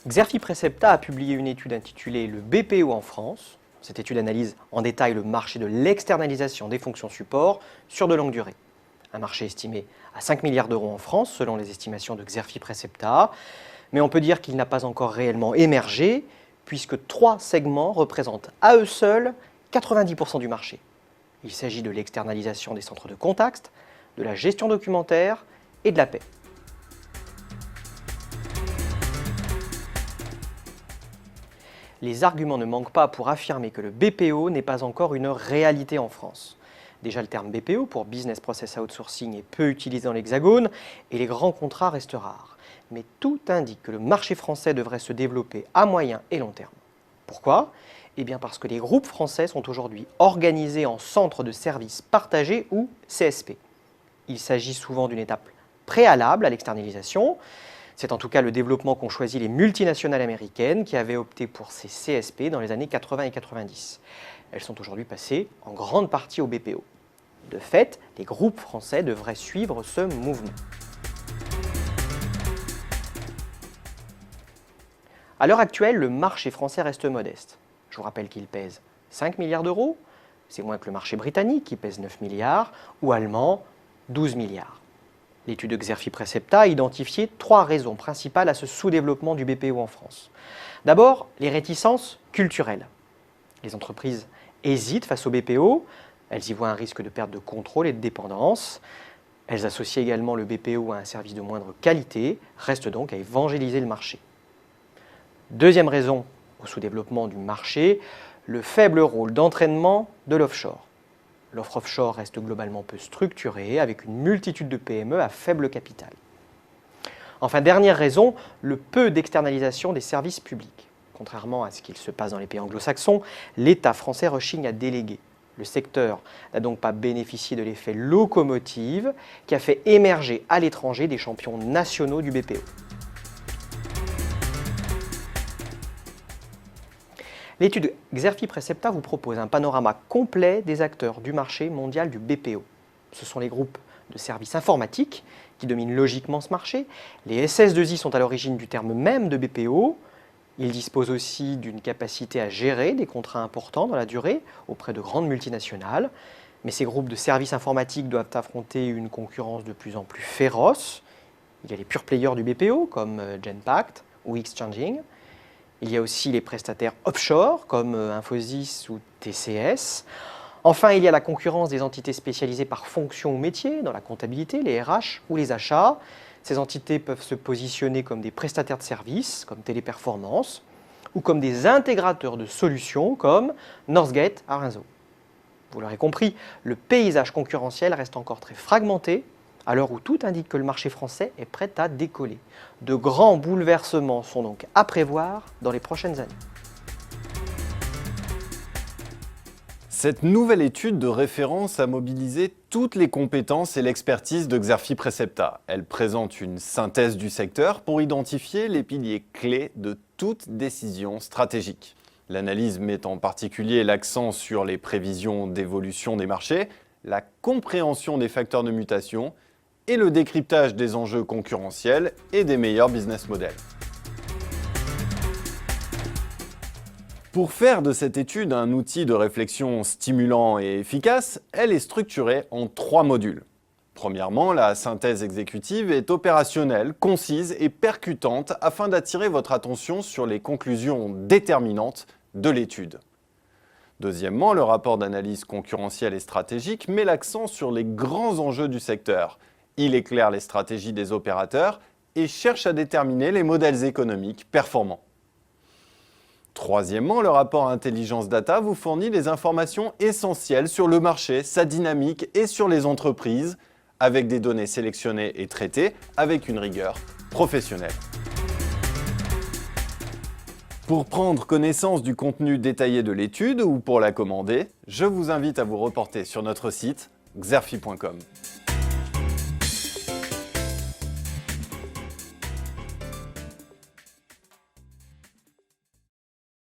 Xerfi Precepta a publié une étude intitulée Le BPO en France. Cette étude analyse en détail le marché de l'externalisation des fonctions support sur de longue durée. Un marché estimé à 5 milliards d'euros en France, selon les estimations de Xerfi Precepta. Mais on peut dire qu'il n'a pas encore réellement émergé, puisque 3 segments représentent à eux seuls 90% du marché. Il s'agit de l'externalisation des centres de contact, de la gestion documentaire et de la paie. Les arguments ne manquent pas pour affirmer que le BPO n'est pas encore une réalité en France. Déjà, le terme BPO, pour Business Process Outsourcing, est peu utilisé dans l'Hexagone et les grands contrats restent rares. Mais tout indique que le marché français devrait se développer à moyen et long terme. Pourquoi ? Eh bien parce que les groupes français sont aujourd'hui organisés en centres de services partagés ou CSP. Il s'agit souvent d'une étape préalable à l'externalisation. C'est en tout cas le développement qu'ont choisi les multinationales américaines qui avaient opté pour ces CSP dans les années 80 et 90. Elles sont aujourd'hui passées en grande partie au BPO. De fait, les groupes français devraient suivre ce mouvement. À l'heure actuelle, le marché français reste modeste. Je vous rappelle qu'il pèse 5 milliards d'euros, c'est moins que le marché britannique qui pèse 9 milliards, ou allemand 12 milliards. L'étude de Xerfi Precepta a identifié 3 raisons principales à ce sous-développement du BPO en France. D'abord, les réticences culturelles. Les entreprises hésitent face au BPO, elles y voient un risque de perte de contrôle et de dépendance. Elles associent également le BPO à un service de moindre qualité, reste donc à évangéliser le marché. Deuxième raison au sous-développement du marché, le faible rôle d'entraînement de l'offshore. L'offre offshore reste globalement peu structurée, avec une multitude de PME à faible capital. Enfin, dernière raison, le peu d'externalisation des services publics. Contrairement à ce qu'il se passe dans les pays anglo-saxons, l'État français rechigne à déléguer. Le secteur n'a donc pas bénéficié de l'effet locomotive qui a fait émerger à l'étranger des champions nationaux du BPO. L'étude Xerfi Precepta vous propose un panorama complet des acteurs du marché mondial du BPO. Ce sont les groupes de services informatiques qui dominent logiquement ce marché. Les SS2I sont à l'origine du terme même de BPO. Ils disposent aussi d'une capacité à gérer des contrats importants dans la durée auprès de grandes multinationales. Mais ces groupes de services informatiques doivent affronter une concurrence de plus en plus féroce. Il y a les pure players du BPO comme Genpact ou Xchanging. Il y a aussi les prestataires offshore comme Infosys ou TCS. Enfin, il y a la concurrence des entités spécialisées par fonction ou métier, dans la comptabilité, les RH ou les achats. Ces entités peuvent se positionner comme des prestataires de services, comme Téléperformance, ou comme des intégrateurs de solutions, comme Northgate à Rinso. Vous l'aurez compris, le paysage concurrentiel reste encore très fragmenté, à l'heure où tout indique que le marché français est prêt à décoller. De grands bouleversements sont donc à prévoir dans les prochaines années. Cette nouvelle étude de référence a mobilisé toutes les compétences et l'expertise de Xerfi Precepta. Elle présente une synthèse du secteur pour identifier les piliers clés de toute décision stratégique. L'analyse met en particulier l'accent sur les prévisions d'évolution des marchés, la compréhension des facteurs de mutation et le décryptage des enjeux concurrentiels et des meilleurs business models. Pour faire de cette étude un outil de réflexion stimulant et efficace, elle est structurée en 3 modules. Premièrement, la synthèse exécutive est opérationnelle, concise et percutante afin d'attirer votre attention sur les conclusions déterminantes de l'étude. Deuxièmement, le rapport d'analyse concurrentielle et stratégique met l'accent sur les grands enjeux du secteur. Il éclaire les stratégies des opérateurs et cherche à déterminer les modèles économiques performants. Troisièmement, le rapport Intelligence Data vous fournit des informations essentielles sur le marché, sa dynamique et sur les entreprises, avec des données sélectionnées et traitées avec une rigueur professionnelle. Pour prendre connaissance du contenu détaillé de l'étude ou pour la commander, je vous invite à vous reporter sur notre site xerfi.com.